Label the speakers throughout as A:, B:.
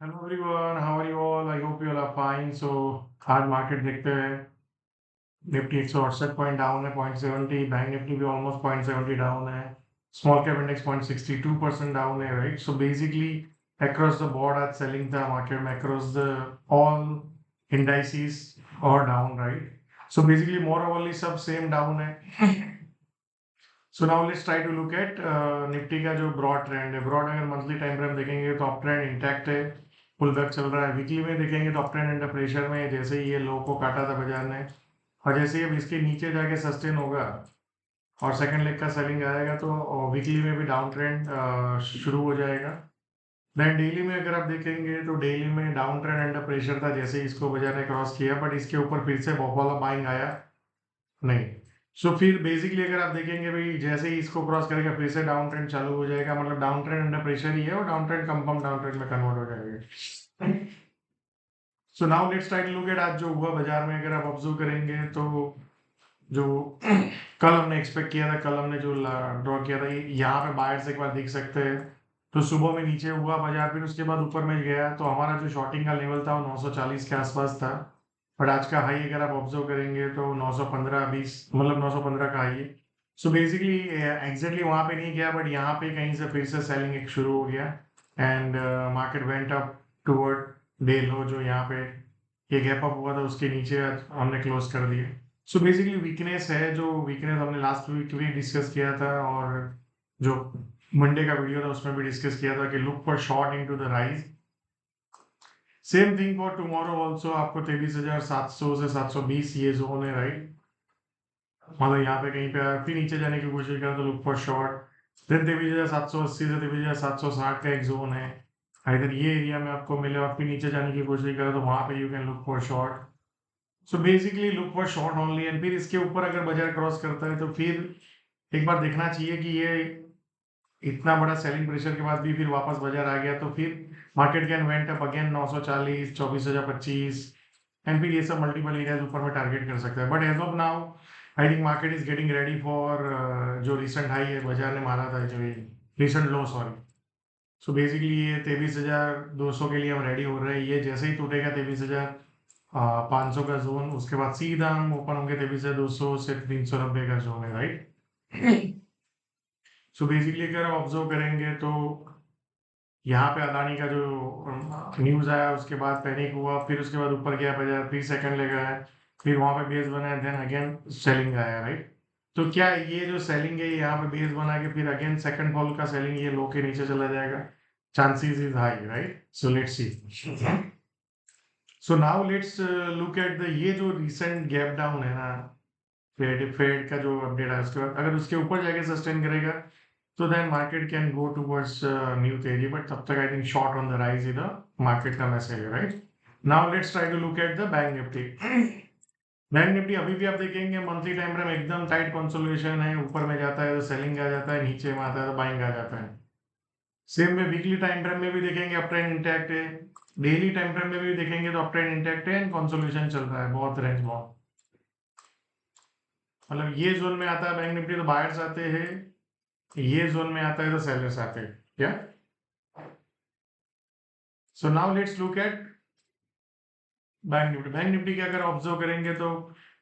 A: Hello everyone, how are you all? I hope you all are fine. So आज market देखते हैं। Nifty 168 point down है, 0.70। Bank Nifty भी almost 0.70 down है। Small cap index 0.62% down है, right? So basically across the board आज selling था market में, अक्रॉस द ऑल इंडाइसिस और down, right? So basically more overly सब सेम डाउन है। So now let's try to look at Nifty का जो broad trend है। ब्रॉड अगर मंथली टाइम फ्रेम देखेंगे तो अप ट्रेंड इंटैक्ट है, पुल बैक चल रहा है। वीकली में देखेंगे तो अप ट्रेंड अंडर प्रेशर में, जैसे ही ये लो को काटा था बाजार ने, और जैसे ही अब इसके नीचे जाके सस्टेन होगा और सेकंड लेग का सेलिंग आएगा तो वीकली में भी डाउन ट्रेंड शुरू हो जाएगा। देन डेली में अगर आप देखेंगे तो डेली में डाउन ट्रेंड अंडर प्रेशर था, जैसे ही इसको बाजार ने क्रॉस किया, बट इसके ऊपर फिर से बहुत वाला बाइंग आया नहीं। सो फिर बेसिकली अगर आप देखेंगे भाई, जैसे ही इसको क्रॉस करेगा फिर से डाउन ट्रेंड चालू हो जाएगा, मतलब डाउन ट्रेंड अंडर प्रेशर ही है और down trend confirm down trend में कन्वर्ट हो जाएगा। So now let's try to look at आज जो हुआ बाजार में। अगर आप ऑब्जर्व करेंगे तो जो कल हमने एक्सपेक्ट किया था, कल हमने जो ड्रॉ किया था, यहाँ पे बायर्स एक बार देख सकते हैं। तो सुबह में नीचे हुआ बाजार, फिर उसके बाद ऊपर में गया, तो हमारा जो शॉर्टिंग का लेवल था वो 940 के आसपास था। बट आज का हाई अगर आप ऑब्जर्व करेंगे तो 915-20, मतलब 915 का हाई है। सो बेसिकली एग्जैक्टली वहां पे नहीं गया, बट यहाँ पे कहीं से फिर से सेलिंग एक शुरू हो गया and market went up toward day लो, जो यहाँ पे ये गैप अप हुआ था उसके नीचे आज हमने क्लोज कर दिया। सो बेसिकली वीकनेस है, जो वीकनेस हमने लास्ट वीक भी डिस्कस किया था, और जो मंडे का वीडियो था उसमें भी डिस्कस किया था कि look for short into the rise. Same thing for tomorrow also. आपको 23,700 से 720 ये जोन है, राइट? मतलब यहाँ पे कहीं पे फिर नीचे जाने की कोशिश करें तो लुक फॉर शॉर्ट। देन 23,780 से 23,760 का एक जोन है, इधर ये एरिया में आपको मिले और फिर नीचे जाने की कोशिश करें तो वहां पे you can look for short. So basically look for short only, and फिर इसके ऊपर अगर बाजार क्रॉस करता है तो फिर एक बार देखना चाहिए कि ये इतना बड़ा सेलिंग प्रेशर के बाद भी फिर वापस बाजार आ गया, तो फिर market can went up again 940, 24,025, and फिर ये सब मल्टीपल एरियाज ऊपर में टारगेट कर सकता है। But as of now I think market is getting ready for जो रिसेंट हाई है बाजार ने मारा था, जो recent low, sorry. So basically ये 23,200 के लिए हम रेडी हो रहे हैं। ये जैसे ही टूटेगा 23,500 का जोन, उसके बाद सीधा हम ओपन होंगे 23,200 से 390 का जोन है, राइट? सो बेसिकली अगर आप ऑब्जर्व करेंगे तो यहाँ पे अदानी का जो न्यूज आया उसके बाद पैनिक हुआ, फिर उसके बाद ऊपर गया बाजार, फिर सेकंड ले गया है, फिर वहां पे बेस बना है, देन अगेन सेलिंग आया, राइट? तो क्या ये जो सेलिंग है यहाँ पे बेस बना के फिर अगेन सेकंड फॉल का सेलिंग ये लो के नीचे चला जाएगा? Chances is high, right? So let's see. So now let's look at the ये जो रिसेंट गैप डाउन है ना, फेड का जो अपडेट है उसके बाद अगर उसके ऊपर जाके सस्टेन करेगा तो then market can go towards new theory, but तब तक I think short on the rise in the market का मैसेज है, right? Now let's try to look at the bank Nifty. Bank Nifty अभी भी आप देखेंगे मंथली टाइम फ्रेम एकदम tight consolidation है, ऊपर में जाता है तो सेलिंग आ जाता है, नीचे में आता है तो बाइंग आ जाता है। सेम में वीकली टाइम फ्रेम में भी देखेंगे अप ट्रेंड इंटैक्ट है, डेली टाइम फ्रेम में भी देखेंगे तो अप ट्रेंड इंटैक्ट है एंड कंसोलिडेशन चल रहा है बहुत रेंज बहुत। मतलब ये जोन में आता है बैंक निफ्टी तो बायर्स आते हैं, ये जोन में आता है तो सेलर्स आते हैं, क्या? So now let's look at bank Nifty. Bank Nifty के अगर ऑब्जर्व करेंगे तो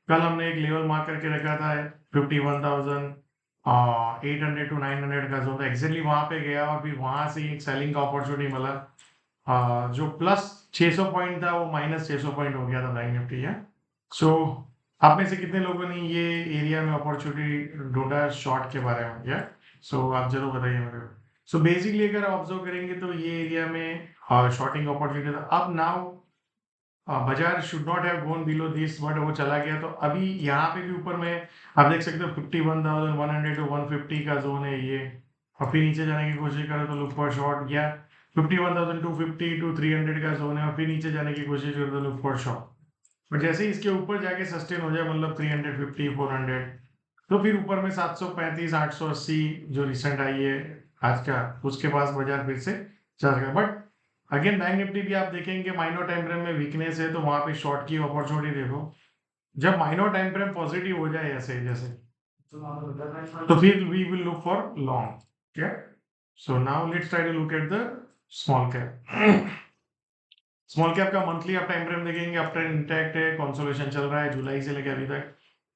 A: कल हमने एक लेवल मार्क करके रखा था 51,800 टू 900 का जोन था, एग्जैक्टली वहां पे गया और फिर वहां से एक सेलिंग का अपॉर्चुनिटी मिला। जो प्लस 600 पॉइंट था वो माइनस 600 पॉइंट हो गया था बैंक निफ्टी है। सो आप में से कितने लोगों ने ये एरिया में अपॉर्चुनिटी ढूंढा शॉर्ट के बारे में, या? सो आप जरूर बताइए मेरे को। सो बेसिकली अगर ऑब्जर्व करेंगे तो ये एरिया में शॉर्टिंग अपॉर्चुनिटी था। अब नाउ बाजार should not have gone below this, but वो चला गया, तो अभी यहाँ पे भी ऊपर में आप देख सकते हो 51,100 टू 150 का जोन है ये, और फिर नीचे जाने की कोशिश करो तो लुक फॉर शॉर्ट, या 51,250 टू 300 का जोन है और फिर नीचे जाने की कोशिश करो तो लुक फॉर शॉर्ट। बट जैसे ही इसके ऊपर जाके सस्टेन हो जाए, मतलब 350 400, तो फिर ऊपर में 735 880 जो रिसेंट आई है आज का, उसके पास बाजार फिर से चल गया। बट अगेन बैंक निफ्टी भी आप देखेंगे माइनर टाइम फ्रेम में वीकनेस है, तो वहां पे शॉर्ट की अपॉर्चुनिटी देखो। जब माइनर टाइम फ्रेम पॉजिटिव हो जाए ऐसे जैसे, तो फिर we will look for long, क्या? So now let's try to look at the small cap. Small cap का मंथली आप टाइम फ्रेम देखेंगे, अप ट्रेंड इंटैक्ट है, कंसोलिडेशन चल रहा है जुलाई से लेकर अभी तक।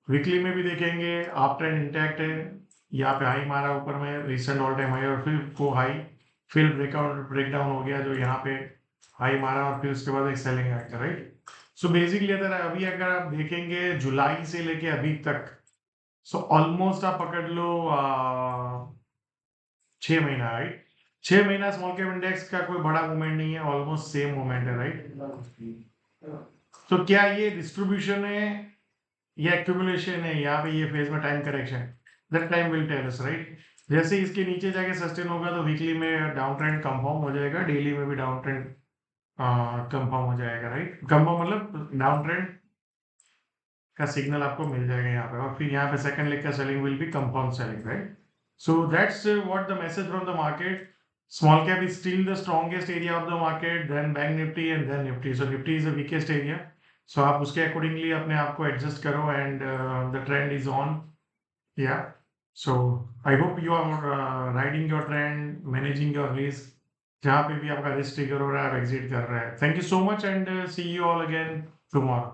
A: वीकली में भी देखेंगे अप ट्रेंड इंटैक्ट है, यहाँ पे हाई मारा ऊपर में रिसेंट ऑल टाइम हाई, और फिर वो हाई फिर ब्रेकडाउन हो गया जो यहाँ पे हाई मारा, और फिर उसके बाद एक selling act, right. So basically अगर आप देखेंगे जुलाई से लेके अभी तक, सो ऑलमोस्ट आप पकड़ लो 6 महीना, राइट। 6 महीना स्मॉल कैप इंडेक्स का कोई बड़ा मूवमेंट नहीं है, ऑलमोस्ट सेम मूवमेंट है, राइट। तो क्या ये डिस्ट्रीब्यूशन है या एक्यूमुलेशन है, यहाँ पे ये फेज में time correction, that time will tell us, right. जैसे इसके नीचे जाके सस्टेन होगा तो वीकली में डाउन ट्रेंड कंफर्म हो जाएगा, डेली में भी डाउन ट्रेंड कंफर्म हो जाएगा, राइट। कंफर्म मतलब डाउन ट्रेंड का सिग्नल आपको मिल जाएगा यहाँ पे, और फिर यहाँ पे सेकंड लेग का selling will be confirm selling, right. So that's what the message from the market. Small cap is still the strongest area of the market, then Bank Nifty and then Nifty. So Nifty is the weakest area. So आप उसके accordingly अपने आप को adjust करो, and the trend is on. Yeah. So I hope you are riding your trend, managing your risk. जहाँ पे भी आपका risk trigger हो रहा है आप exit कर रहे हैं. Thank you so much and see you all again tomorrow.